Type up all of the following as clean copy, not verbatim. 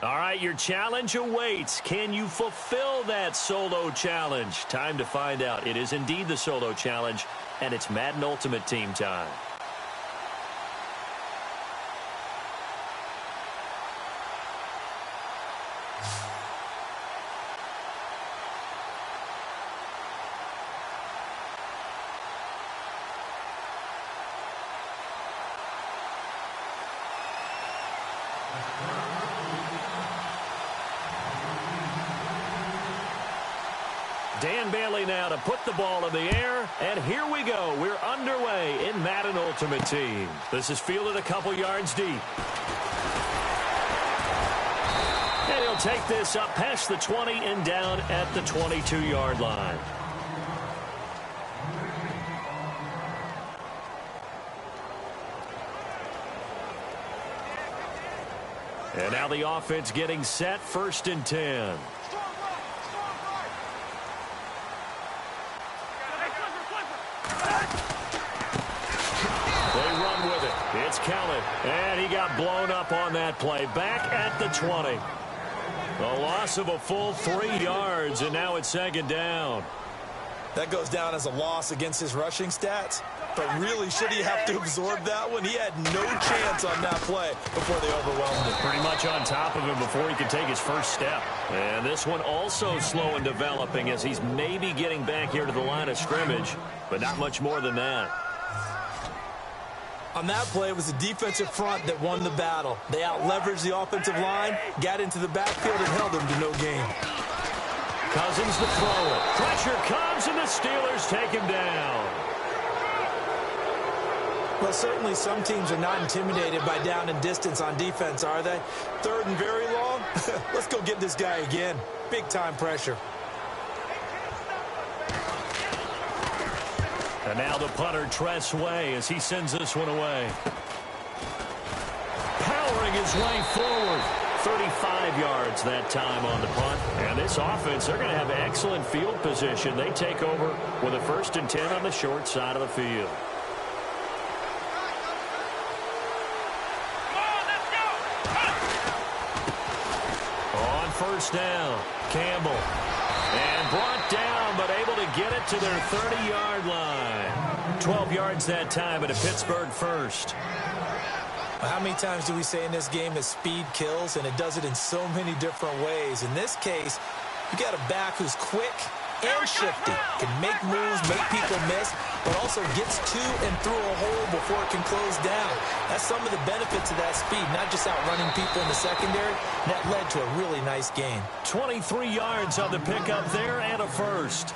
All right, your challenge awaits. Can you fulfill that solo challenge? Time to find out. It is indeed the solo challenge, and it's Madden Ultimate Team time. Dan Bailey now to put the ball in the air, and here we go. We're underway in Madden Ultimate Team. This is fielded a couple yards deep. And he'll take this up past the 20 and down at the 22-yard line. And now the offense getting set, 1st and 10. It's Kelly, and he got blown up on that play. Back at the 20. A loss of a full 3 yards, and now it's 2nd down. That goes down as a loss against his rushing stats. But really, should he have to absorb that one? He had no chance on that play before they overwhelmed him. Pretty much on top of him before he could take his first step. And this one also slow in developing as he's maybe getting back here to the line of scrimmage, but not much more than that. On that play, it was the defensive front that won the battle. They out-leveraged the offensive line, got into the backfield, and held them to no gain. Cousins to throw it. Pressure comes, and the Steelers take him down. Well, certainly some teams are not intimidated by down and distance on defense, are they? 3rd and very long? Let's go get this guy again. Big-time pressure. And now the punter, Tress Way, as he sends this one away. Powering his way forward. 35 yards that time on the punt. And this offense, they're going to have excellent field position. They take over with a 1st and 10 on the short side of the field. On 1st down, Campbell. And brought down, but able to get it to their 30-yard line. 12 yards that time at a Pittsburgh 1st. How many times do we say in this game that speed kills, and it does it in so many different ways? In this case, you got a back who's quick and shifty, can make moves, make people miss, but also gets to and through a hole before it can close down. That's some of the benefits of that speed, not just outrunning people in the secondary. That led to a really nice gain. 23 yards on the pickup there and a 1st.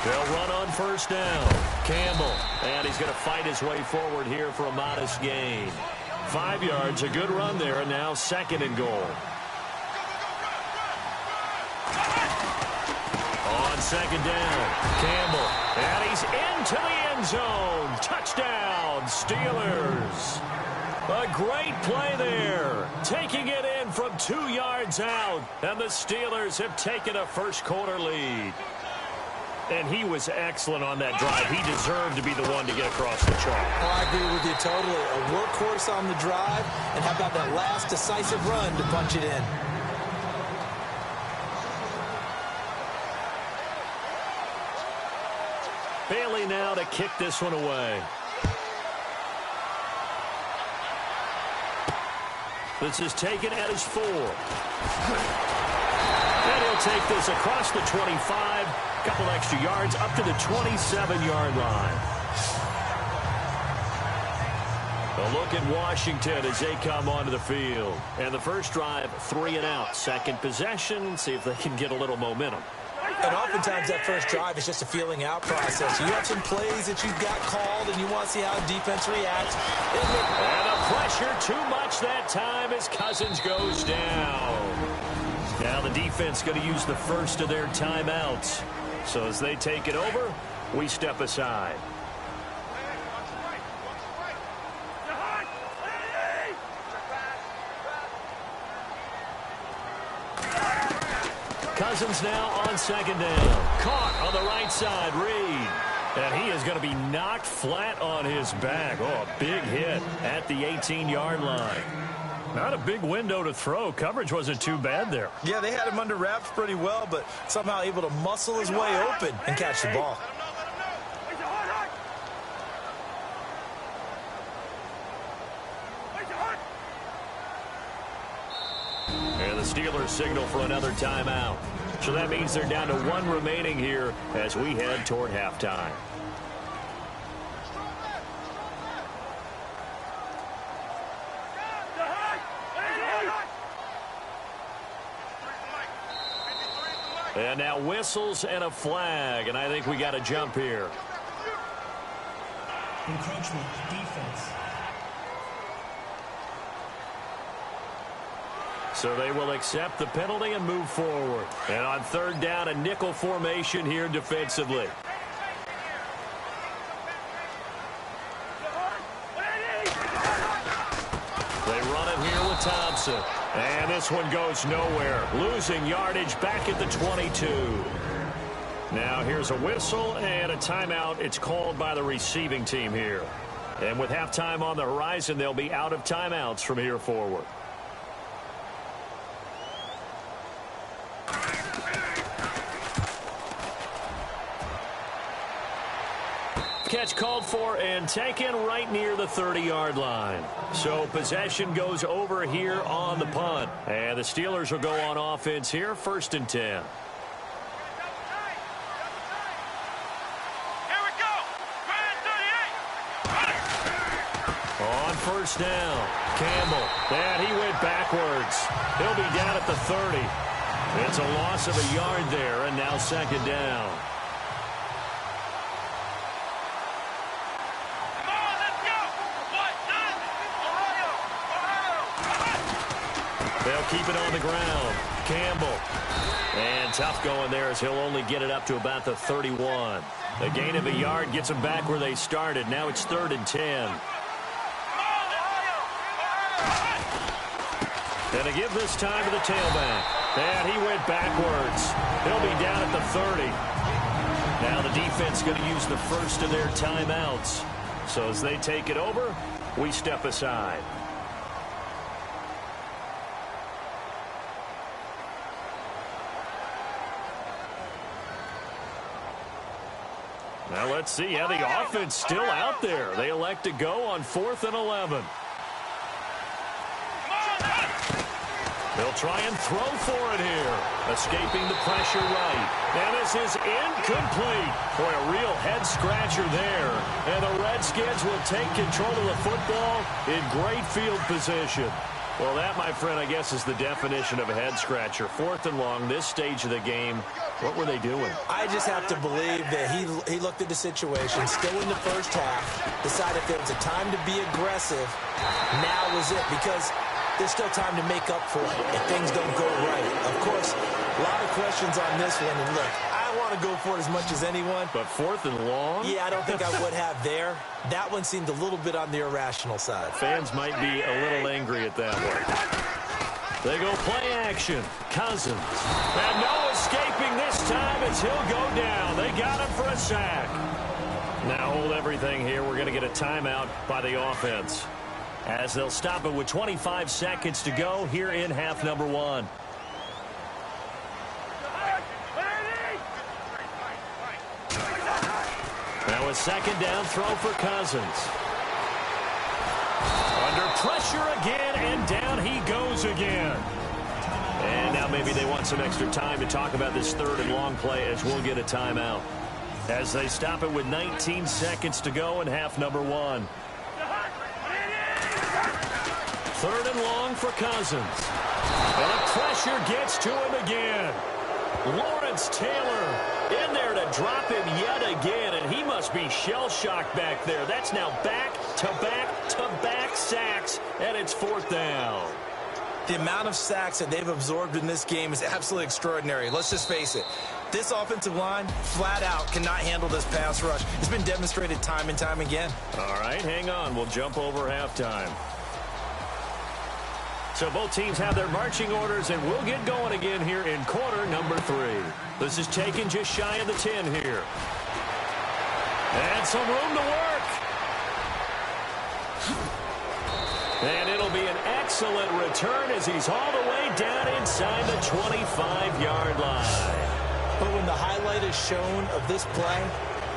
They'll run on 1st down. Campbell, and he's going to fight his way forward here for a modest gain. 5 yards, a good run there, and now 2nd and goal. On 2nd down, Campbell, and he's into the end zone. Touchdown, Steelers. A great play there, taking it in from 2 yards out, and the Steelers have taken a first-quarter lead. And he was excellent on that drive. He deserved to be the one to get across the chalk. Oh, I agree with you totally. A workhorse on the drive, and how about that last decisive run to punch it in? Bailey now to kick this one away. This is taken at his 4. And he'll take this across the 25. Couple extra yards up to the 27-yard line. A look at Washington as they come onto the field. And the first drive, 3 and out. Second possession, see if they can get a little momentum. And oftentimes that first drive is just a feeling out process. You have some plays that you've got called, and you want to see how defense reacts. And the pressure too much that time as Cousins goes down. Now the defense going to use the first of their timeouts. So as they take it over, we step aside. Cousins now on 2nd down. Caught on the right side, Reed. And he is going to be knocked flat on his back. Oh, a big hit at the 18-yard line. Not a big window to throw. Coverage wasn't too bad there. Yeah, they had him under wraps pretty well, but somehow able to muscle his way open and catch the ball. And the Steelers signal for another timeout. So that means they're down to one remaining here as we head toward halftime. And now whistles and a flag, and I think we got a jump here. Encroachment, defense. So they will accept the penalty and move forward. And on third down, a nickel formation here defensively. They run it here with Thompson. And this one goes nowhere. Losing yardage back at the 22. Now here's a whistle and a timeout. It's called by the receiving team here. And with halftime on the horizon, they'll be out of timeouts from here forward. Catch called for and taken right near the 30-yard line. So possession goes over here on the punt. And the Steelers will go on offense here, 1st and 10. Here we go. On 1st down, Campbell. And he went backwards. He'll be down at the 30. It's a loss of a yard there, and now 2nd down. They'll keep it on the ground. Campbell. And tough going there as he'll only get it up to about the 31. A gain of a yard gets them back where they started. Now it's 3rd and 10. And to give this time to the tailback. And he went backwards. He'll be down at the 30. Now the defense going to use the first of their timeouts. So as they take it over, we step aside. Now let's see how the offense still out there. They elect to go on 4th and 11. They'll try and throw for it here. Escaping the pressure right. And this is incomplete. Boy, a real head-scratcher there. And the Redskins will take control of the football in great field position. Well, that, my friend, I guess is the definition of a head-scratcher. 4th and long, this stage of the game. What were they doing? I just have to believe that he looked at the situation, still in the first half, decided if there was a time to be aggressive, now was it, because there's still time to make up for it if things don't go right. Of course, a lot of questions on this one, and look, I want to go for it as much as anyone. But 4th and long? Yeah, I don't think I would have there. That one seemed a little bit on the irrational side. Fans might be a little angry at that one. They go play action. Cousins. And no escaping this time as he'll go down. They got him for a sack. Now hold everything here. We're going to get a timeout by the offense, as they'll stop it with 25 seconds to go here in half number 1. Now a 2nd down throw for Cousins. Under pressure again, and down he goes again. And now maybe they want some extra time to talk about this 3rd and long play, as we'll get a timeout, as they stop it with 19 seconds to go in half number 1. 3rd and long for Cousins. And the pressure gets to him again. Lawrence Taylor in there to drop him yet again, and he must be shell-shocked back there. That's now back-to-back-to-back sacks, and it's 4th down. The amount of sacks that they've absorbed in this game is absolutely extraordinary. Let's just face it. This offensive line, flat out, cannot handle this pass rush. It's been demonstrated time and time again. All right, hang on. We'll jump over halftime. So both teams have their marching orders, and we'll get going again here in quarter number 3. This is taken just shy of the 10 here. And some room to work. And it'll be an excellent return as he's all the way down inside the 25-yard line. But when the highlight is shown of this play,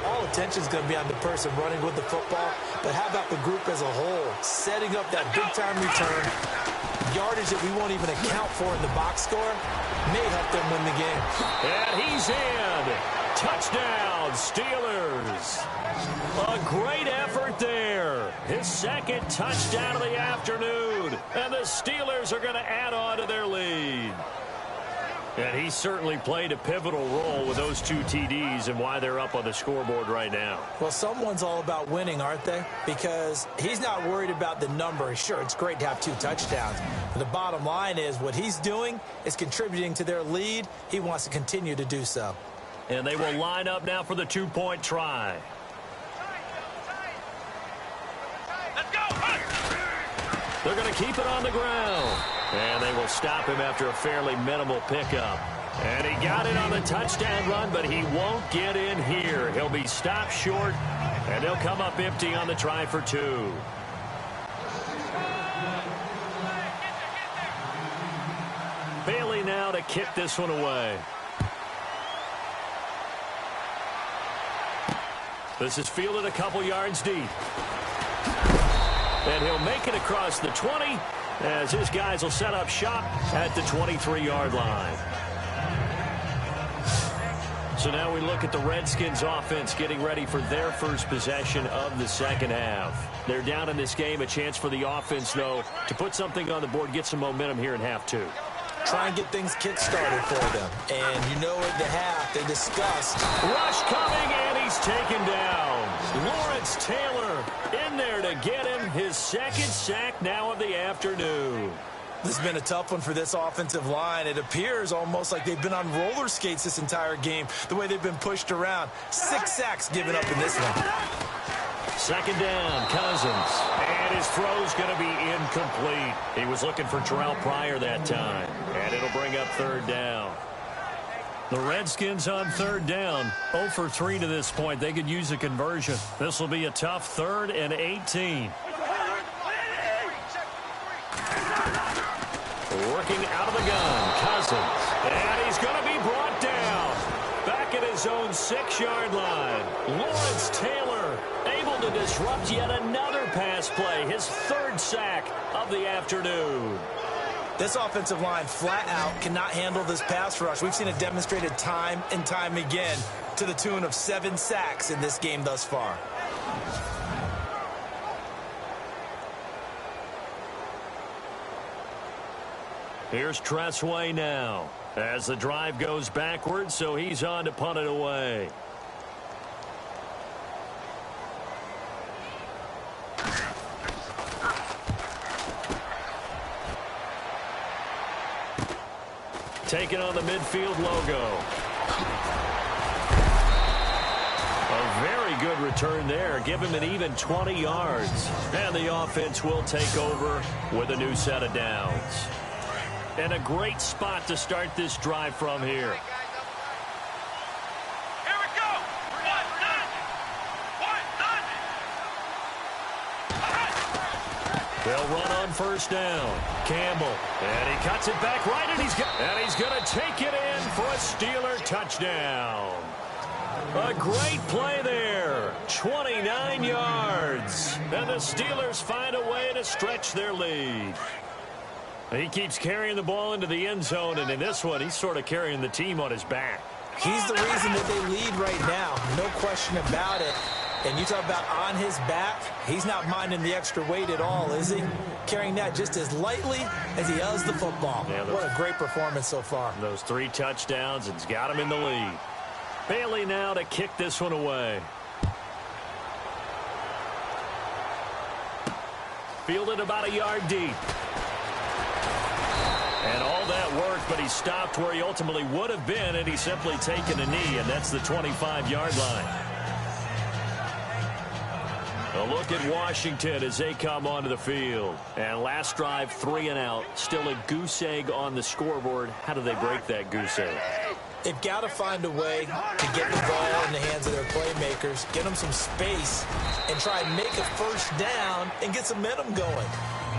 all attention is going to be on the person running with the football. But how about the group as a whole, setting up that big-time return, yardage that we won't even account for in the box score, may help them win the game. And he's in. Touchdown, Steelers. A great effort there. His second touchdown of the afternoon. And the Steelers are going to add on to their lead. And he certainly played a pivotal role with those two TDs and why they're up on the scoreboard right now. Well, someone's all about winning, aren't they? Because he's not worried about the number. Sure, it's great to have 2 touchdowns. But the bottom line is what he's doing is contributing to their lead. He wants to continue to do so. And they will line up now for the 2-point try. Let's go! They're going to keep it on the ground. And they will stop him after a fairly minimal pickup. And he got it on the touchdown run, but he won't get in here. He'll be stopped short, and they'll come up empty on the try for 2. Bailey now to kick this one away. This is fielded a couple yards deep. And he'll make it across the 20 as his guys will set up shop at the 23-yard line. So now we look at the Redskins offense getting ready for their first possession of the second half. They're down in this game. A chance for the offense, though, to put something on the board, get some momentum here in half 2. Try and get things kick-started for them. And you know at the half, they discussed. Rush coming, and he's taken down. Lawrence Taylor in there to get him his second sack now of the afternoon. This has been a tough one for this offensive line. It appears almost like they've been on roller skates this entire game, the way they've been pushed around. 6 sacks given up in this one. Second down, Cousins. And his throw's going to be incomplete. He was looking for Terrell Pryor that time. And it'll bring up third down. The Redskins on third down, 0 for 3 to this point. They could use a conversion. This will be a tough 3rd and 18. Working out of the gun, Cousins. And he's going to be brought down. Back at his own 6-yard line. Lawrence Taylor able to disrupt yet another pass play. His 3rd sack of the afternoon. This offensive line flat out cannot handle this pass rush. We've seen it demonstrated time and time again to the tune of 7 sacks in this game thus far. Here's Tressway now as the drive goes backwards, so he's on to punt it away. Taking on the midfield logo. A very good return there. Give him an even 20 yards. And the offense will take over with a new set of downs. And a great spot to start this drive from here. Here we go! They'll run on first down. Campbell, and he cuts it back right, and he's going to take it in for a Steeler touchdown. A great play there. 29 yards. And the Steelers find a way to stretch their lead. He keeps carrying the ball into the end zone, and in this one, he's sort of carrying the team on his back. He's the reason that they lead right now. No question about it. And you talk about on his back, he's not minding the extra weight at all, is he? Carrying that just as lightly as he does the football. Yeah, what a great performance so far. Those 3 touchdowns, it's got him in the lead. Bailey now to kick this one away. Fielded about a yard deep. And all that worked, but he stopped where he ultimately would have been, and he's simply taken a knee, and that's the 25-yard line. A look at Washington as they come onto the field. And last drive, 3 and out. Still a goose egg on the scoreboard. How do they break that goose egg? They've got to find a way to get the ball in the hands of their playmakers, get them some space, and try and make a first down and get some momentum going.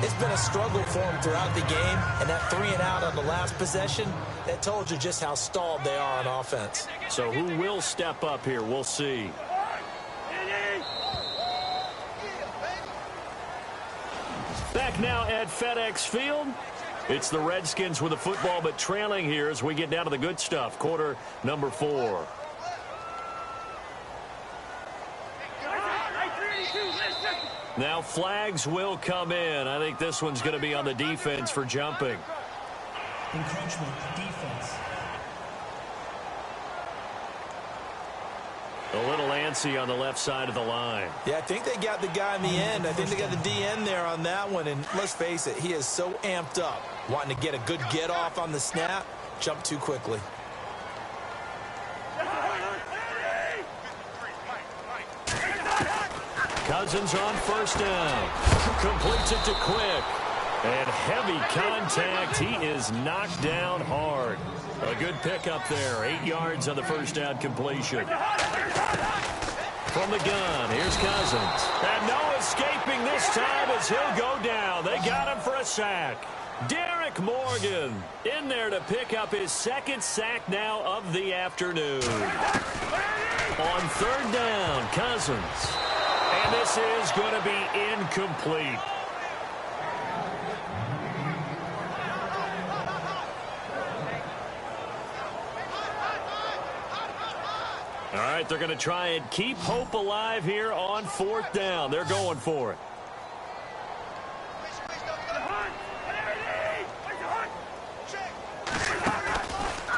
It's been a struggle for them throughout the game, and that 3-and-out on the last possession, that told you just how stalled they are on offense. So who will step up here? We'll see. Back now at FedEx Field. It's the Redskins with the football, but trailing here as we get down to the good stuff. Quarter number 4. Now flags will come in. I think this one's going to be on the defense for jumping. Encroachment defense. A little antsy on the left side of the line. Yeah, I think they got the guy in the end. I think they got the DN there on that one. And let's face it, he is so amped up, wanting to get a good get off on the snap, jump too quickly. Cousins on first down. Completes it to Quick. And heavy contact. He is knocked down hard. A good pickup there. 8 yards on the first down completion. From the gun, here's Cousins. And no escaping this time as he'll go down. They got him for a sack. Derek Morgan in there to pick up his second sack now of the afternoon. On third down, Cousins. And this is going to be incomplete. All right, they're going to try and keep hope alive here on fourth down. They're going for it.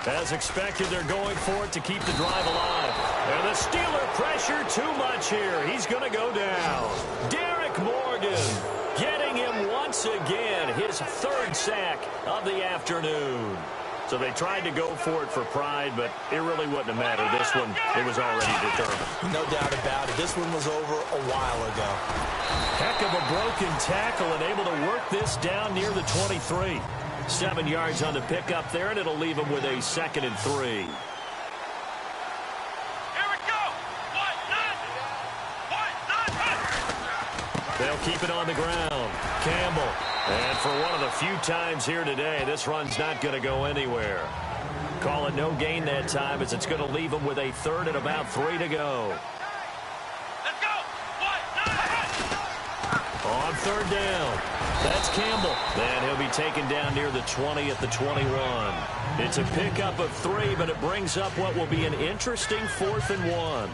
As expected, they're going for it to keep the drive alive. And the Steeler pressure too much here. He's going to go down. Derek Morgan getting him once again. His third sack of the afternoon. So they tried to go for it for pride, but it really wouldn't have mattered. This one, it was already determined. No doubt about it. This one was over a while ago. Heck of a broken tackle and able to work this down near the 23. 7 yards on the pickup there, and it'll leave him with a 2nd and 3. Here we go. They'll keep it on the ground. Campbell. And for one of the few times here today, this run's not going to go anywhere. Call it no gain that time as it's going to leave him with a 3rd and about 3 to go. Let's go. On third down. That's Campbell. And he'll be taken down near the 20 at the 21. It's a pickup of 3, but it brings up what will be an interesting 4th and 1.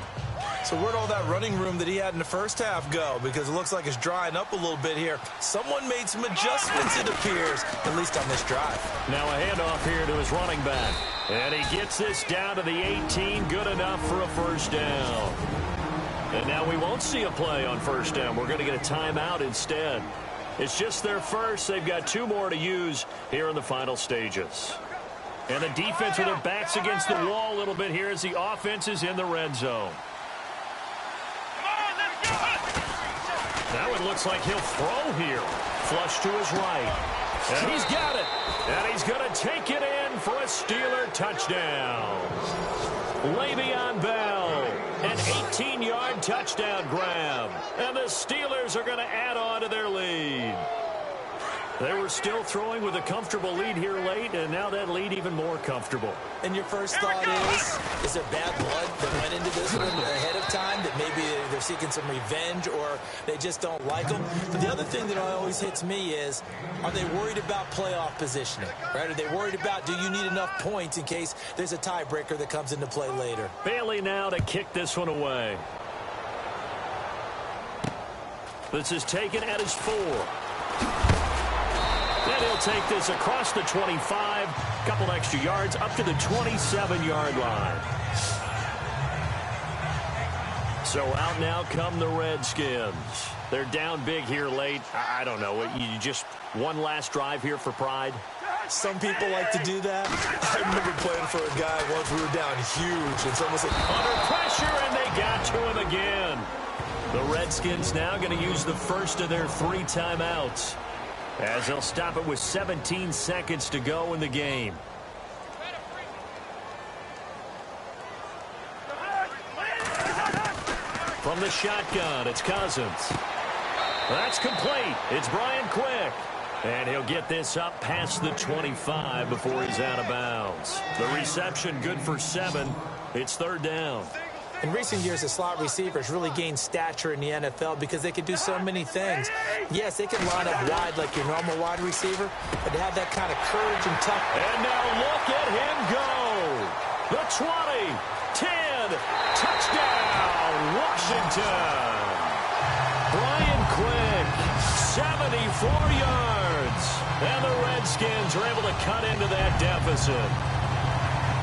So where'd all that running room that he had in the first half go? Because it looks like it's drying up a little bit here. Someone made some adjustments, it appears, at least on this drive. Now a handoff here to his running back. And he gets this down to the 18. Good enough for a first down. And now we won't see a play on first down. We're going to get a timeout instead. It's just their first. They've got 2 more to use here in the final stages. And the defense with their backs against the wall a little bit here as the offense is in the red zone. Now it looks like he'll throw here. Flush to his right. And he's got it. And he's going to take it in for a Steeler touchdown. Le'Veon Bell, an 18-yard touchdown grab. And the Steelers are going to add on to their lead. They were still throwing with a comfortable lead here late, and now that lead even more comfortable. And your first thought is there bad blood that went into this one ahead of time, that maybe they're seeking some revenge or they just don't like them? But the other thing that always hits me is, are they worried about playoff positioning? Right? Are they worried about, do you need enough points in case there's a tiebreaker that comes into play later? Bailey now to kick this one away. This is taken at his 4. Then he'll take this across the 25, couple extra yards up to the 27-yard line. So out now come the Redskins. They're down big here late. I don't know. You just one last drive here for pride? Some people like to do that. I remember playing for a guy once we were down huge, and someone said, under pressure, and they got to him again. The Redskins now going to use the first of their 3 timeouts, as they'll stop it with 17 seconds to go in the game. From the shotgun, it's Cousins. That's complete. It's Brian Quick. And he'll get this up past the 25 before he's out of bounds. The reception good for 7. It's third down. In recent years, the slot receivers really gained stature in the NFL because they could do so many things. Yes, they can line up wide like your normal wide receiver, but they have that kind of courage and toughness. And now look at him go. The 20, 10, touchdown, Washington. Brian Quick, 74 yards. And the Redskins are able to cut into that deficit.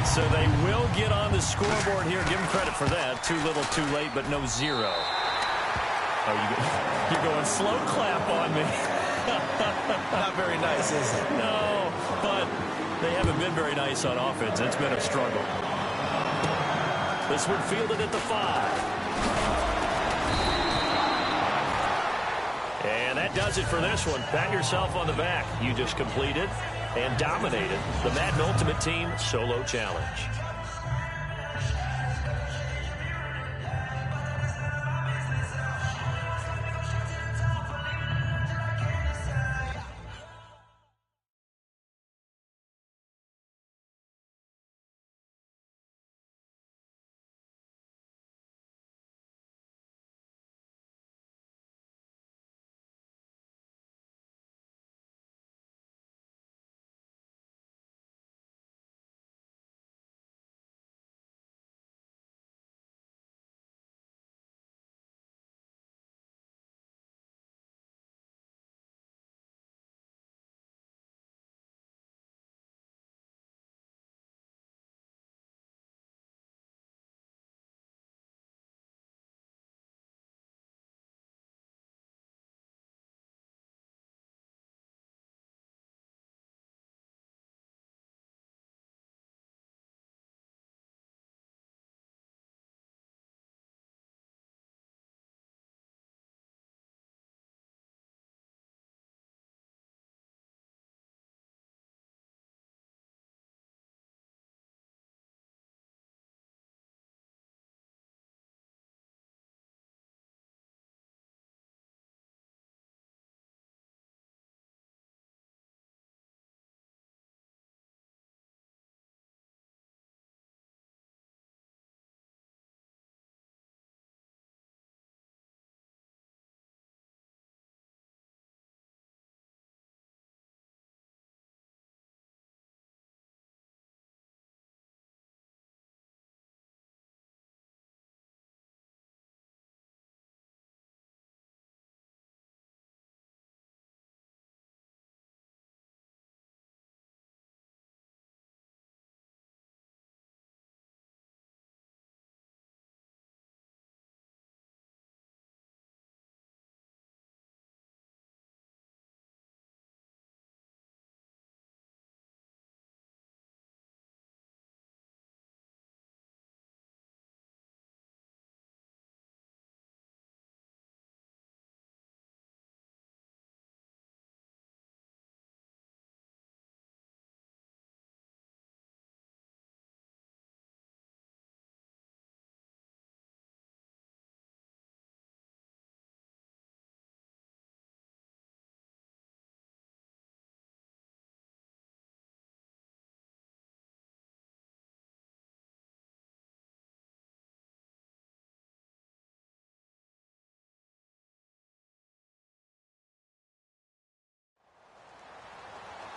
So they will get on the scoreboard here. Give them credit for that. Too little, too late, but no 0. Oh, you're going slow clap on me. Not very nice, is it? No, but they haven't been very nice on offense. It's been a struggle. This one fielded at the 5. And that does it for this one. Pat yourself on the back. You just completed and dominated the Madden Ultimate Team Solo Challenge.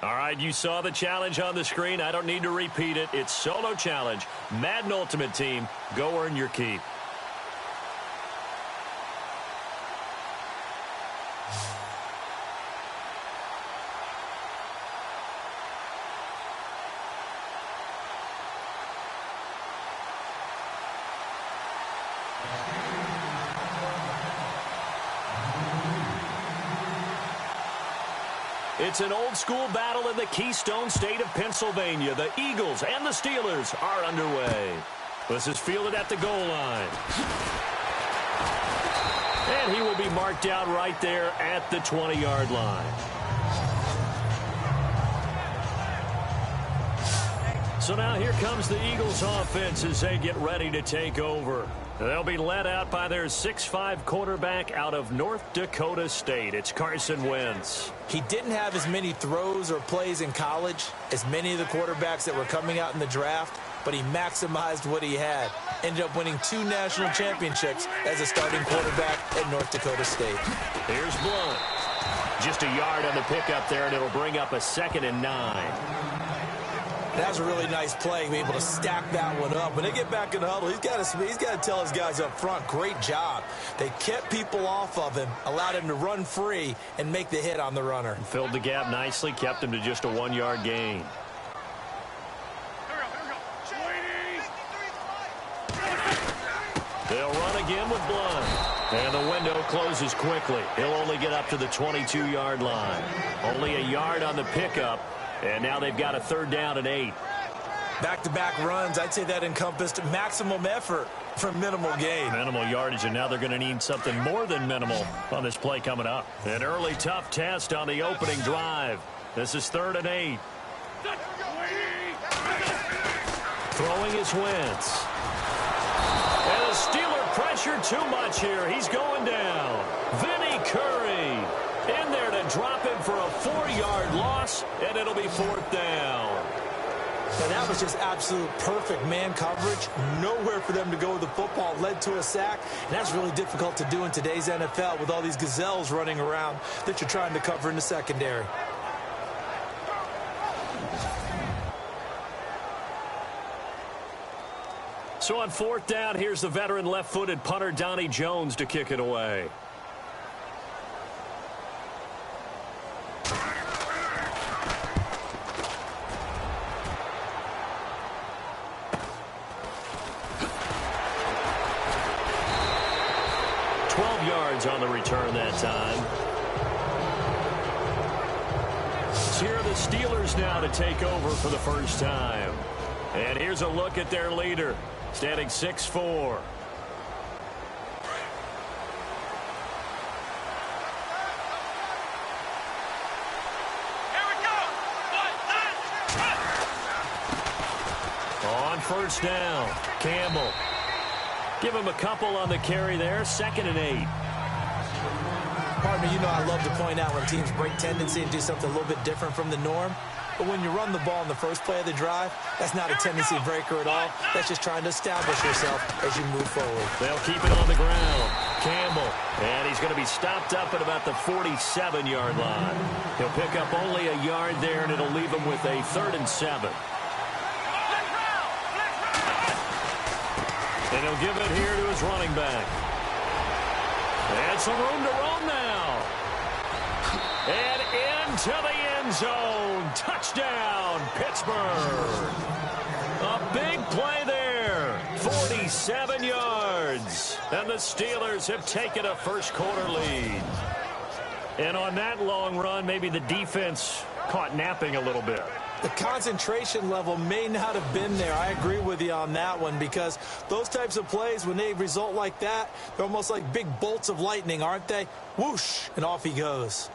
All right, you saw the challenge on the screen. I don't need to repeat it. It's Solo Challenge. Madden Ultimate Team. Go earn your keep. It's an old-school battle in the Keystone State of Pennsylvania. The Eagles and the Steelers are underway. This is fielded at the goal line. And he will be marked out right there at the 20-yard line. So now here comes the Eagles offense as they get ready to take over. They'll be led out by their 6'5" quarterback out of North Dakota State. It's Carson Wentz. He didn't have as many throws or plays in college as many of the quarterbacks that were coming out in the draft, but he maximized what he had. Ended up winning 2 national championships as a starting quarterback at North Dakota State. Here's Blunt. Just a yard on the pickup there, and it'll bring up a 2nd and 9. That was a really nice play, be able to stack that one up. When they get back in the huddle, he's got to tell his guys up front, great job. They kept people off of him, allowed him to run free and make the hit on the runner. Filled the gap nicely, kept him to just a 1-yard gain. They'll run again with Blunt. And the window closes quickly. He'll only get up to the 22-yard line. Only a yard on the pickup. And now they've got a 3rd down and 8. Back-to-back runs, I'd say that encompassed maximum effort for minimal gain. Minimal yardage, and now they're going to need something more than minimal on this play coming up. An early tough test on the opening drive. This is 3rd and 8. Throwing is Wentz. And the Steeler pressure too much here. He's going down. Vinny Curry in there to drop him for a 4-yard loss, and it'll be 4th down. And that was just absolute perfect man coverage. Nowhere for them to go with the football. Led to a sack. And that's really difficult to do in today's NFL with all these gazelles running around that you're trying to cover in the secondary. So on 4th down, here's the veteran left-footed punter Donnie Jones to kick it away. On the return that time. So here are the Steelers now to take over for the first time. And here's a look at their leader, standing 6'4". Here we go. On 1st down, Campbell. Give him a couple on the carry there. 2nd and 8. Partner, you know I love to point out when teams break tendency and do something a little bit different from the norm. But when you run the ball in the first play of the drive, that's not a tendency breaker at all. That's just trying to establish yourself as you move forward. They'll keep it on the ground. Campbell. And he's going to be stopped up at about the 47-yard line. He'll pick up only a yard there, and it'll leave him with a 3rd and 7. And he'll give it here to his running back. And some room to roam now. And into the end zone. Touchdown, Pittsburgh. A big play there. 47 yards. And the Steelers have taken a first-quarter lead. And on that long run, maybe the defense caught napping a little bit. The concentration level may not have been there. I agree with you on that one, because those types of plays, when they result like that, they're almost like big bolts of lightning, aren't they? Whoosh, and off he goes.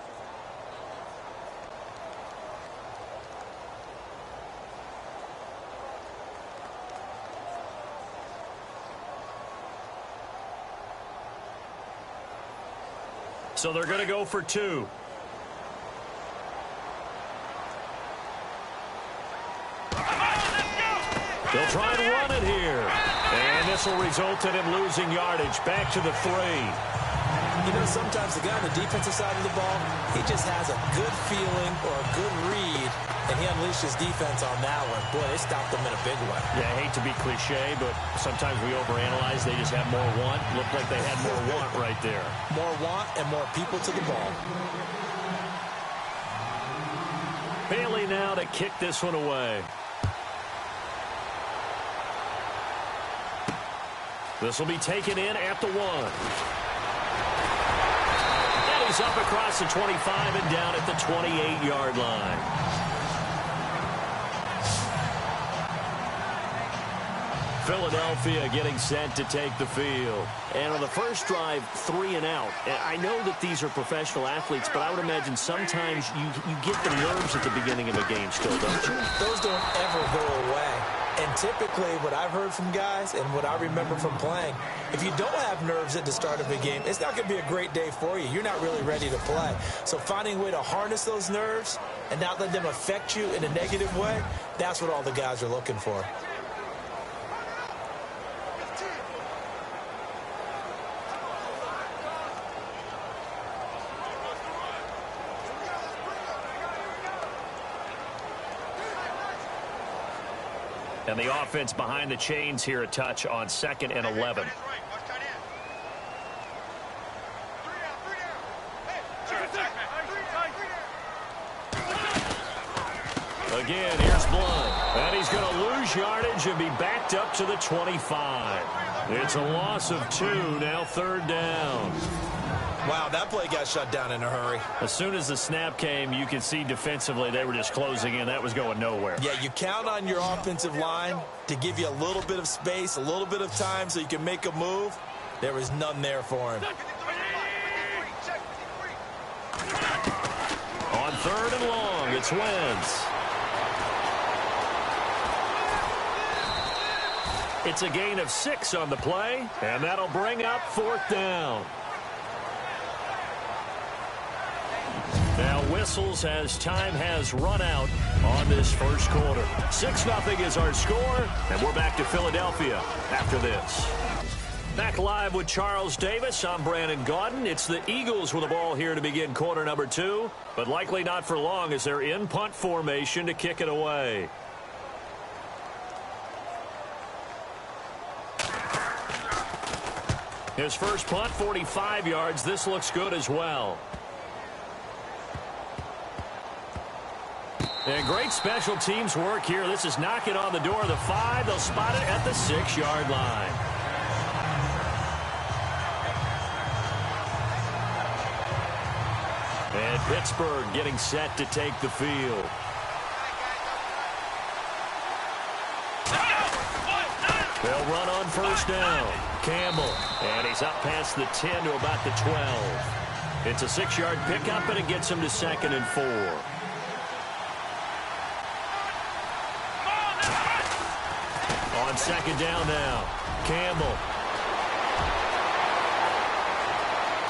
So they're going to go for 2. They'll try and run it here. And this will result in him losing yardage. Back to the 3. You know, sometimes the guy on the defensive side of the ball, he just has a good feeling or a good read, and he unleashed his defense on that one. Boy, they stopped him in a big way. Yeah, I hate to be cliche, but sometimes we overanalyze. They just have more want. Looked like they had more want right there. More want and more people to the ball. Bailey now to kick this one away. This will be taken in at the 1. And he's up across the 25 and down at the 28-yard line. Philadelphia getting set to take the field. And on the first drive, 3 and out. And I know that these are professional athletes, but I would imagine sometimes you get the nerves at the beginning of a game still, don't you? Those don't ever go away. And And typically what I've heard from guys and what I remember from playing, if you don't have nerves at the start of a game, it's not going to be a great day for you. You're not really ready to play. So finding a way to harness those nerves and not let them affect you in a negative way, that's what all the guys are looking for. And the offense behind the chains here a touch on 2nd and 11. Again, here's Blunt. And he's going to lose yardage and be backed up to the 25. It's a loss of 2, now 3rd down. Wow, that play got shut down in a hurry. As soon as the snap came, you could see defensively they were just closing in. That was going nowhere. Yeah, you count on your offensive line to give you a little bit of space, a little bit of time so you can make a move. There was none there for him. On 3rd and long, it's Wentz. It's a gain of 6 on the play, and that'll bring up 4th down. Now whistles as time has run out on this first quarter. 6-0 is our score, and we're back to Philadelphia after this. Back live with Charles Davis. I'm Brandon Gaudin. It's the Eagles with the ball here to begin quarter number 2, but likely not for long as they're in punt formation to kick it away. His first punt, 45 yards. This looks good as well. And great special teams work here. This is knocking on the door of the 5. They'll spot it at the 6-yard line. And Pittsburgh getting set to take the field. They'll run on 1st down. Campbell. And he's up past the 10 to about the 12. It's a 6-yard pickup, and it gets him to 2nd and 4. On 2nd down now. Campbell.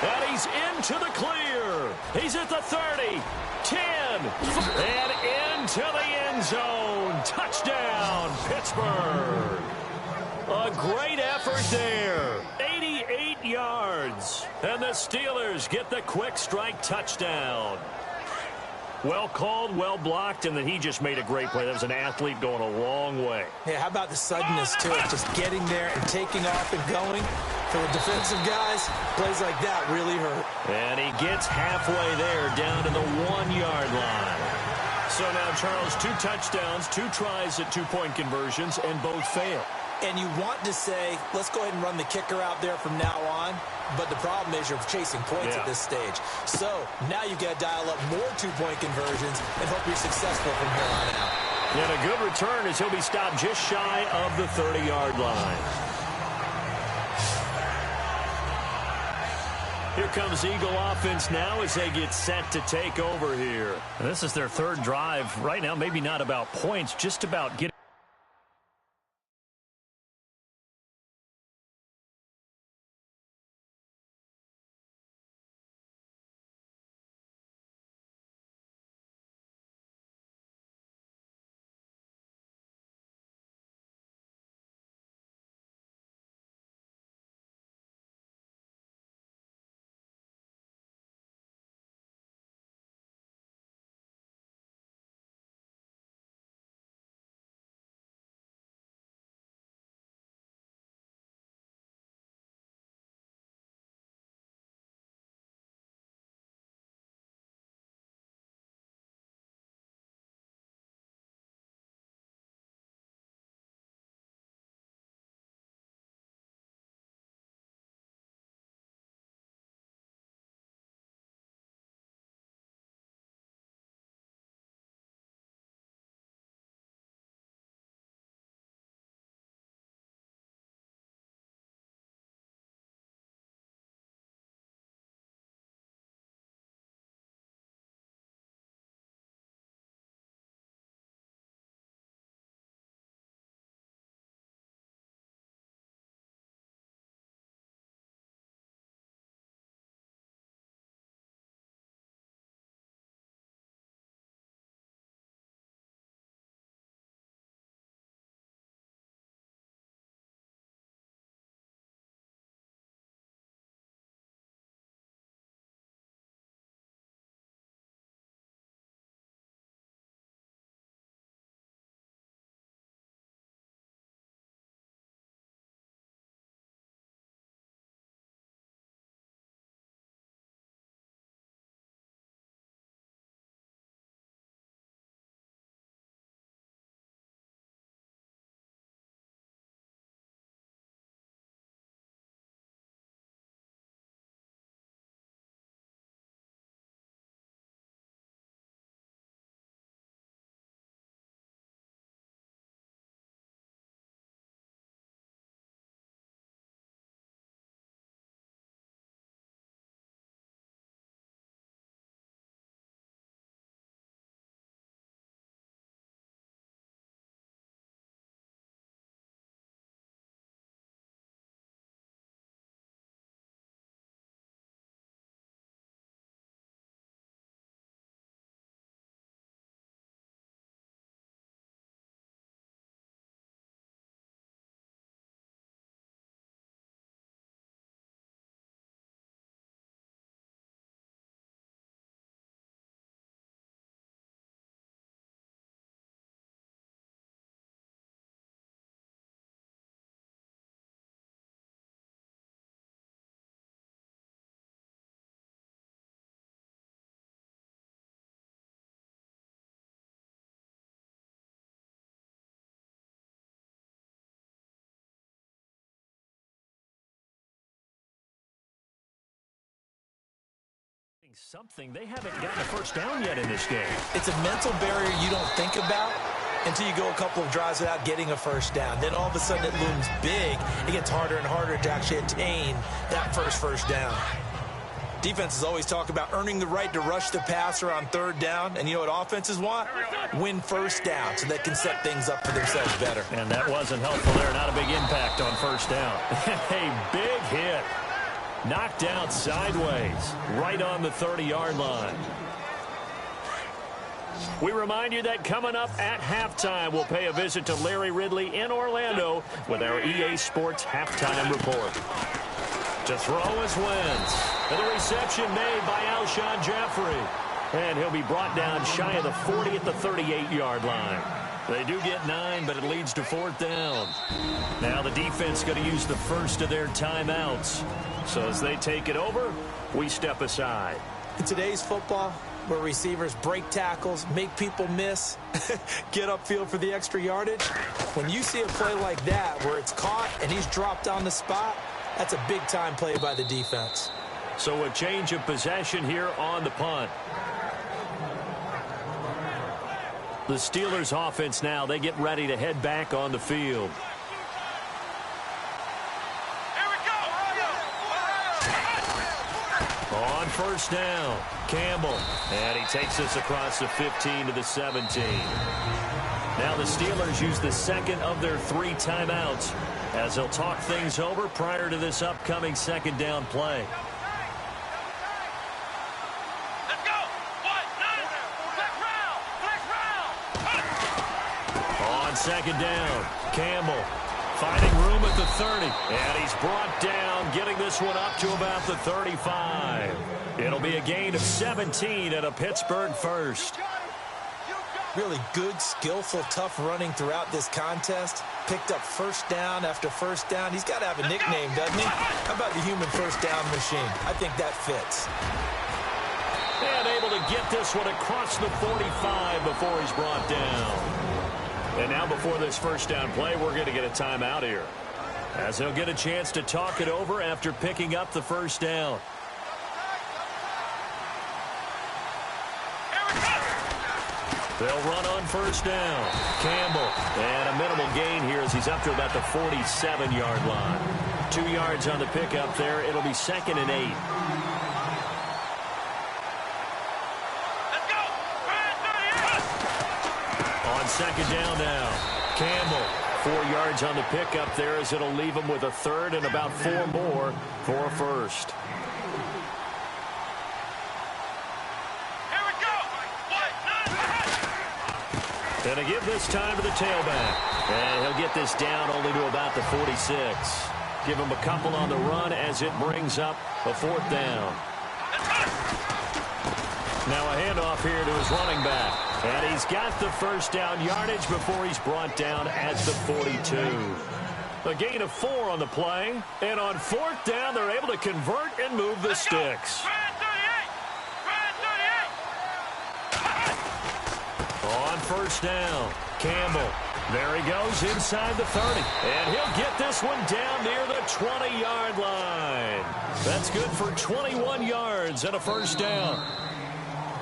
And he's into the clear. He's at the 30, 10, and into the end zone. Touchdown, Pittsburgh. A great effort there. 88 yards. And the Steelers get the quick strike touchdown. Well called, well blocked, and then he just made a great play. That was an athlete going a long way. Yeah, how about the suddenness to it? Just getting there and taking off and going. For the defensive guys, plays like that really hurt. And he gets halfway there down to the 1-yard line. So now, Charles, 2 touchdowns, 2 tries at 2-point conversions, and both fail. And you want to say, let's go ahead and run the kicker out there from now on. But the problem is you're chasing points at this stage. So now you've got to dial up more 2-point conversions and hope you're successful from here on out. And a good return as he'll be stopped just shy of the 30-yard line. Here comes Eagle offense now as they get set to take over here. And this is their 3rd drive. Right now, maybe not about points, just about getting Something they haven't gotten a first down yet in this game. It's a mental barrier you don't think about until you go a couple of drives without getting a first down. Then all of a sudden it looms big. It gets harder and harder to actually attain that first down. Defenses always talk about earning the right to rush the passer on third down. And you know what offenses want? Win first down so they can set things up for themselves better. And that wasn't helpful there. Not a big impact on first down. A big hit. Knocked out sideways, right on the 30-yard line. We remind you that coming up at halftime, we'll pay a visit to Larry Ridley in Orlando with our EA Sports Halftime Report. To throw is Wentz. And the reception made by Alshon Jeffrey. And he'll be brought down shy of the 40 at the 38-yard line. They do get 9, but it leads to fourth down. Now the defense going to use the first of their timeouts. So as they take it over, we step aside. In today's football, where receivers break tackles, make people miss, get upfield for the extra yardage, when you see a play like that where it's caught and he's dropped on the spot, that's a big-time play by the defense. So a change of possession here on the punt. The Steelers offense now, they get ready to head back on the field. On first down, Campbell. And he takes us across the 15 to the 17. Now the Steelers use the second of their 3 timeouts as they'll talk things over prior to this upcoming second down play. Let's go. 1-9. Flex round. On second down, Campbell finding room at the 30. And he's brought down, getting this one up to about the 35. It'll be a gain of 17 and a Pittsburgh first. Really good, skillful, tough running throughout this contest. Picked up first down after first down. He's got to have a nickname, doesn't he? How about the human first down machine? I think that fits. And able to get this one across the 45 before he's brought down. And now before this first down play, we're going to get a timeout here, as they'll get a chance to talk it over after picking up the first down. They'll run on first down. Campbell, and a minimal gain here as he's up to about the 47-yard line. 2 yards on the pickup there. It'll be 2nd and 8. On second down now, Campbell, 4 yards on the pickup there as it'll leave him with a third and about 4 more for a first. Here we go. And to give this time to the tailback. And he'll get this down only to about the 46. Give him a couple on the run as it brings up a 4th down. Now a handoff here to his running back. And he's got the first down yardage before he's brought down at the 42. A gain of 4 on the play. And on 4th down, they're able to convert and move the sticks. On first down, Campbell. There he goes inside the 30. And he'll get this one down near the 20-yard line. That's good for 21 yards and a first down.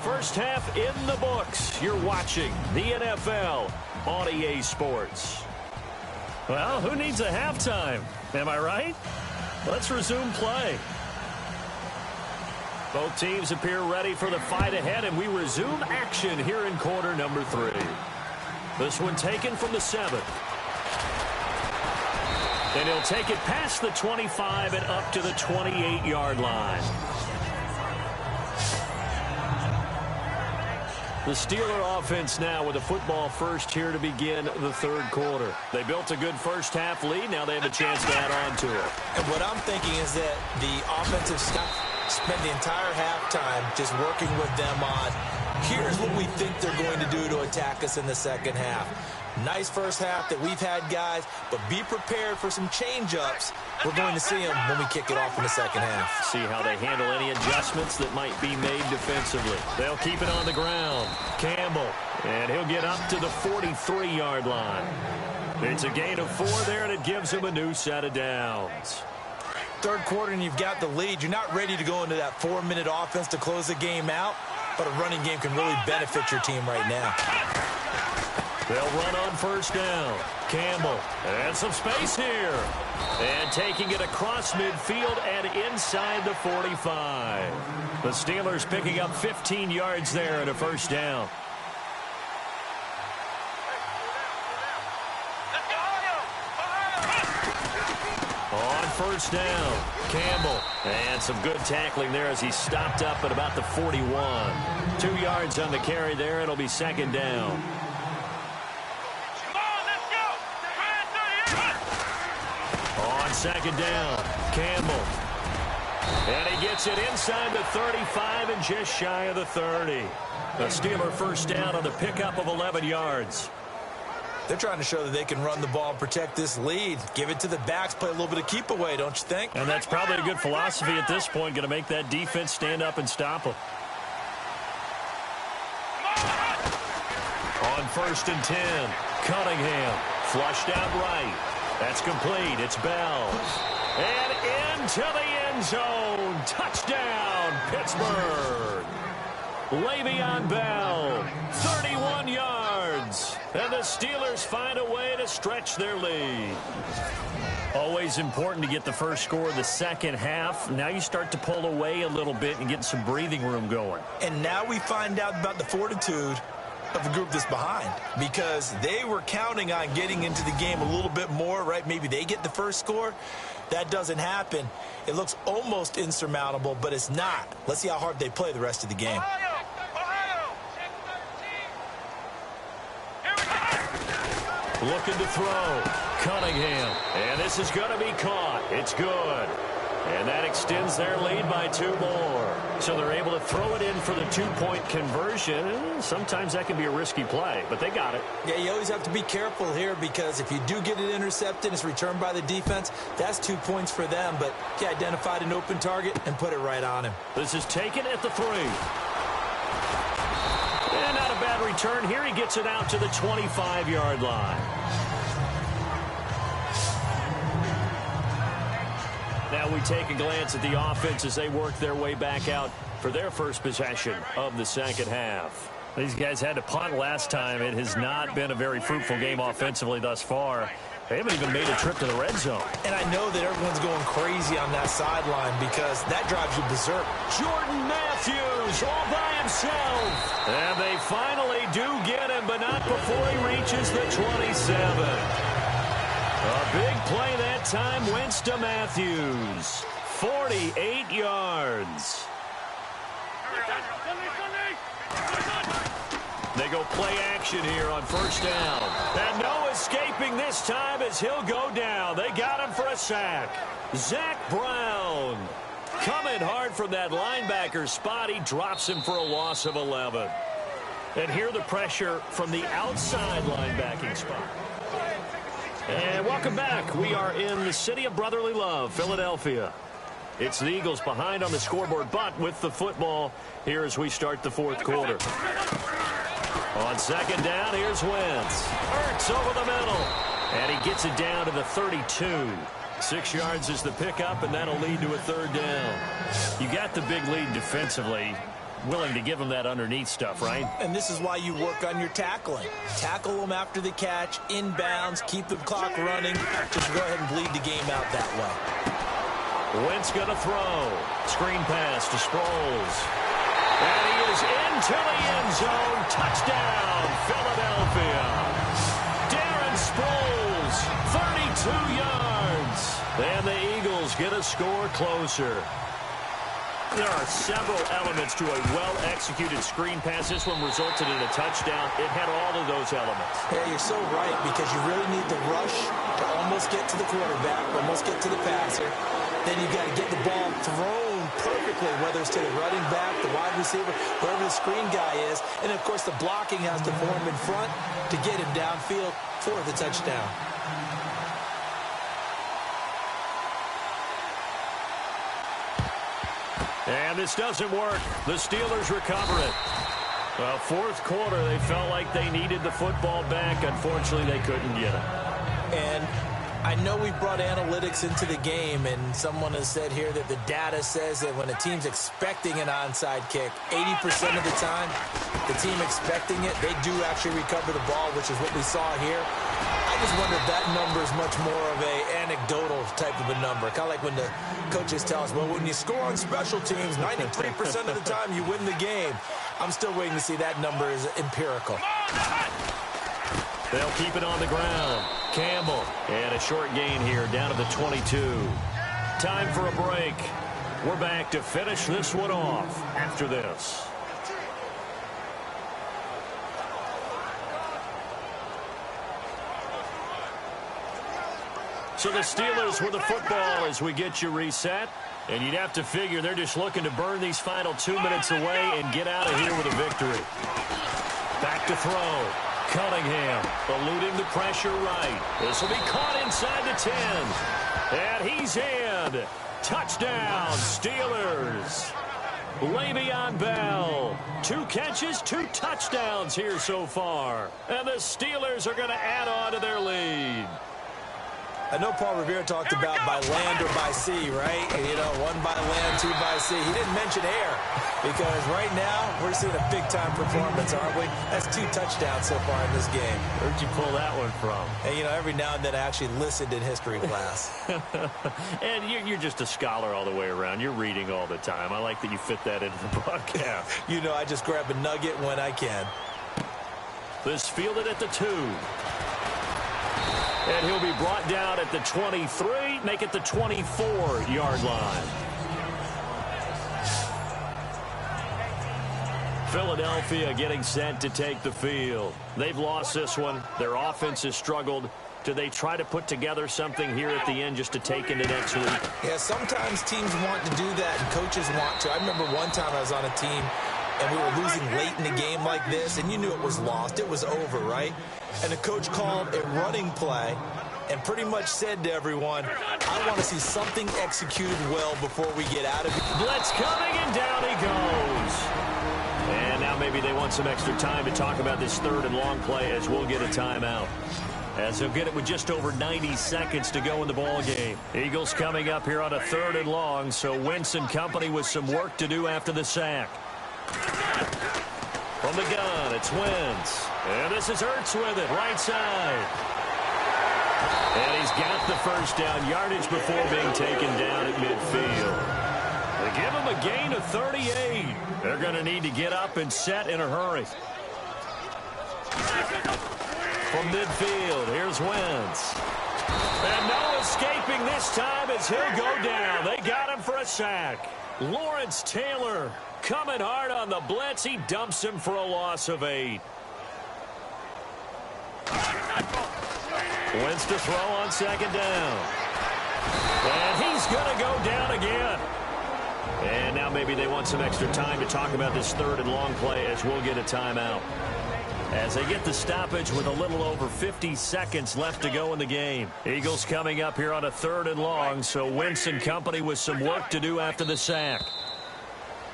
First half in the books. You're watching the NFL on EA Sports. Well, who needs a halftime? Am I right? Let's resume play. Both teams appear ready for the fight ahead, and we resume action here in quarter number 3. This one taken from the 7. And he'll take it past the 25 and up to the 28-yard line. The Steeler offense now with a football first here to begin the 3rd quarter. They built a good first half lead. Now they have a chance to add on to it. And what I'm thinking is that the offensive staff spend the entire halftime just working with them on, here's what we think they're going to do to attack us in the second half. Nice first half that we've had, guys, but be prepared for some change-ups. We're going to see them when we kick it off in the second half. See how they handle any adjustments that might be made defensively. They'll keep it on the ground. Campbell, and he'll get up to the 43-yard line. It's a gain of 4 there, and it gives him a new set of downs. third quarter and you've got the lead. You're not ready to go into that 4-minute offense to close the game out, but a running game can really benefit your team right now. They'll run on first down. Campbell, and some space here. And taking it across midfield and inside the 45. The Steelers picking up 15 yards there and a first down. On first down, Campbell. And some good tackling there as he stopped up at about the 41. 2 yards on the carry there. It'll be second down. On second down, Campbell. And he gets it inside the 35 and just shy of the 30. The Steeler first down on the pickup of 11 yards. They're trying to show that they can run the ball and protect this lead. Give it to the backs, play a little bit of keep away, don't you think? And that's probably a good philosophy at this point, going to make that defense stand up and stop them. On first and 10, Cunningham flushed out right. That's complete. It's Bell. And into the end zone. Touchdown, Pittsburgh. Le'Veon Bell, 31 yards. And the Steelers find a way to stretch their lead. Always important to get the first score of the second half. Now you start to pull away a little bit and get some breathing room going. And now we find out about the fortitude of the group that's behind, because they were counting on getting into the game a little bit more, right? Maybe they get the first score. That doesn't happen. It looks almost insurmountable, but it's not. Let's see how hard they play the rest of the game. Looking to throw. Cunningham. And this is going to be caught. It's good. And that extends their lead by 2 more. So they're able to throw it in for the 2-point conversion. Sometimes that can be a risky play, but they got it. Yeah, you always have to be careful here, because if you do get it intercepted, it's returned by the defense, that's 2 points for them. But he identified an open target and put it right on him. This is taken at the 3. And not a bad return. Here he gets it out to the 25-yard line. Now we take a glance at the offense as they work their way back out for their first possession of the second half. These guys had to punt last time. It has not been a very fruitful game offensively thus far. They haven't even made a trip to the red zone. And I know that everyone's going crazy on that sideline, because that drives you berserk. Jordan Matthews all by himself. And they finally do get him, but not before he reaches the 27. A big play that time. Wentz to Matthews. 48 yards. They go play action here on first down. And no escaping this time as he'll go down. They got him for a sack. Zach Brown coming hard from that linebacker spot. He drops him for a loss of 11. And here the pressure from the outside linebacking spot. And welcome back. We are in the city of brotherly love, Philadelphia. It's the Eagles behind on the scoreboard, but with the football here as we start the fourth quarter. On second down, here's Wentz. Ertz over the middle. And he gets it down to the 32. 6 yards is the pickup, and that'll lead to a third down. You got the big lead defensively. Willing to give them that underneath stuff, right? And this is why you work on your tackling. Tackle them after the catch, inbounds, keep the clock running. Just go ahead and bleed the game out that way. Wentz going to throw. Screen pass to Sproles. And he is into the end zone. Touchdown, Philadelphia. Darren Sproles, 32 yards. And the Eagles get a score closer. There are several elements to a well-executed screen pass. This one resulted in a touchdown. It had all of those elements. Yeah, you're so right, because you really need the rush to almost get to the quarterback, almost get to the passer. Then you've got to get the ball thrown perfectly, whether it's to the running back, the wide receiver, wherever the screen guy is. And, of course, the blocking has to form in front to get him downfield for the touchdown. And this doesn't work. The Steelers recover it. Well, fourth quarter, they felt like they needed the football back. Unfortunately, they couldn't get it. And I know we brought analytics into the game, and someone has said here that the data says that when a team's expecting an onside kick, 80% of the time, the team expecting it, they do actually recover the ball, which is what we saw here. I just wonder if that number is much more of a anecdotal type of a number. Kind of like when the coaches tell us, well, when you score on special teams, 93% of the time you win the game. I'm still waiting to see that number is empirical. They'll keep it on the ground. Campbell, and a short gain here down to the 22. Time for a break. We're back to finish this one off after this. So the Steelers with the football as we get you reset. And you'd have to figure they're just looking to burn these final 2 minutes away and get out of here with a victory. Back to throw. Cunningham eluding the pressure right. This will be caught inside the 10. And he's in. Touchdown, Steelers. Le'Veon Bell. 2 catches, 2 touchdowns here so far. And the Steelers are going to add on to their lead. I know Paul Revere talked about by land or by sea, right? You know, 1 by land, 2 by sea. He didn't mention air because right now we're seeing a big-time performance, aren't we? That's 2 touchdowns so far in this game. Where'd you pull that one from? And, you know, every now and then I actually listened in history class. And you're just a scholar all the way around. You're reading all the time. I like that you fit that into the broadcast. You know, I just grab a nugget when I can. This fielded at the 2. And he'll be brought down at the 23, make it the 24-yard line. Philadelphia getting set to take the field. They've lost this one. Their offense has struggled. Do they try to put together something here at the end just to take into next week? Yeah, sometimes teams want to do that and coaches want to. I remember one time I was on a team and we were losing late in the game like this, and you knew it was lost. It was over, right? And the coach called a running play and pretty much said to everyone, I want to see something executed well before we get out of here. Blitz coming, and down he goes. And now maybe they want some extra time to talk about this 3rd and long play as we'll get a timeout. As they'll get it with just over 90 seconds to go in the ball game. Eagles coming up here on a 3rd and long, so Wentz and company with some work to do after the sack. From the gun, it's Wentz. And this is Ertz with it, right side. And he's got the first down yardage before being taken down at midfield. They give him a gain of 38. They're going to need to get up and set in a hurry. From midfield, here's Wentz. And no escaping this time as he'll go down. They got him for a sack. Lawrence Taylor coming hard on the blitz. He dumps him for a loss of 8. Wentz to throw on 2nd down. And he's going to go down again. And now maybe they want some extra time to talk about this 3rd and long play as we'll get a timeout. As they get the stoppage with a little over 50 seconds left to go in the game. Eagles coming up here on a 3rd and long, so Wentz and company with some work to do after the sack.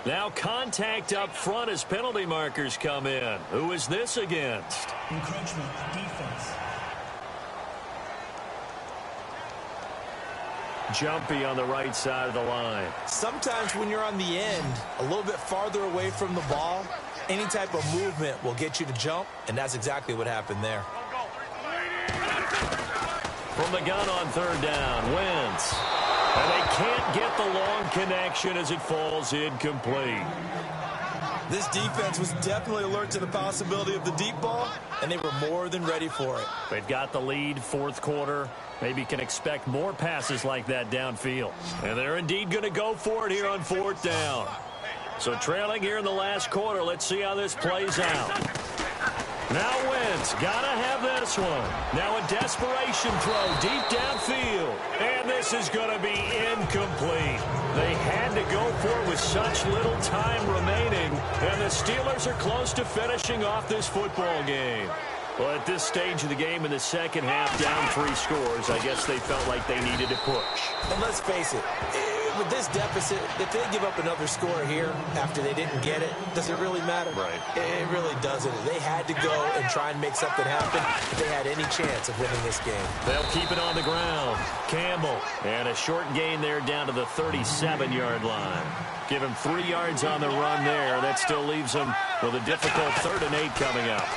Now contact up front as penalty markers come in. Who is this against? Encroachment defense. Jumpy on the right side of the line. Sometimes when you're on the end, a little bit farther away from the ball, any type of movement will get you to jump, and that's exactly what happened there. From the gun on 3rd down, Wentz. And they can't get the long connection as it falls incomplete. This defense was definitely alert to the possibility of the deep ball, and they were more than ready for it. They've got the lead, 4th quarter. Maybe can expect more passes like that downfield. And they're indeed going to go for it here on 4th down. So trailing here in the last quarter, let's see how this plays out. Now Wentz, gotta have this one. Now a desperation throw deep downfield. And this is gonna be incomplete. They had to go for it with such little time remaining. And the Steelers are close to finishing off this football game. Well, at this stage of the game in the second half, down 3 scores, I guess they felt like they needed to push. And let's face it, with this deficit, if they give up another score here after they didn't get it, does it really matter? Right. It really doesn't. They had to go and try and make something happen if they had any chance of winning this game. They'll keep it on the ground. Campbell. And a short gain there down to the 37-yard line. Give him 3 yards on the run there. That still leaves him with a difficult 3rd and 8 coming up.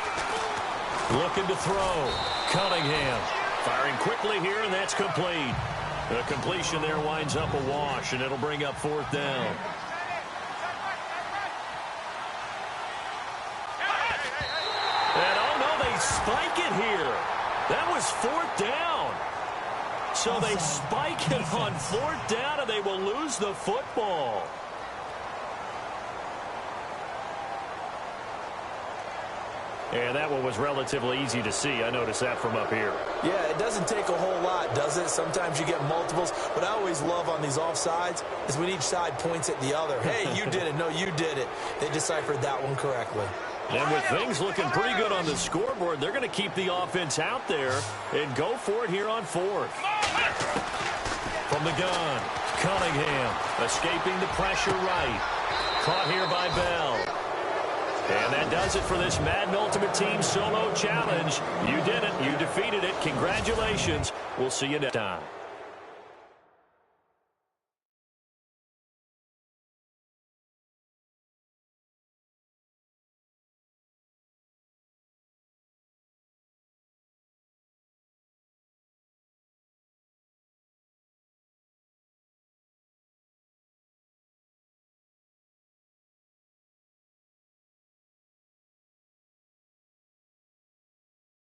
Looking to throw. Cunningham. Firing quickly here, and that's complete. The completion there winds up a wash, and it'll bring up 4th down. And, oh, no, they spike it here. That was 4th down. So they spike it on 4th down, and they will lose the football. And that one was relatively easy to see. I noticed that from up here. Yeah, it doesn't take a whole lot, does it? Sometimes you get multiples. What I always love on these offsides is when each side points at the other. Hey, you did it. No, you did it. They deciphered that one correctly. And with things looking pretty good on the scoreboard, they're going to keep the offense out there and go for it here on 4th. From the gun, Cunningham escaping the pressure right. Caught here by Bell. And that does it for this Madden Ultimate Team Solo Challenge. You did it. You defeated it. Congratulations. We'll see you next time.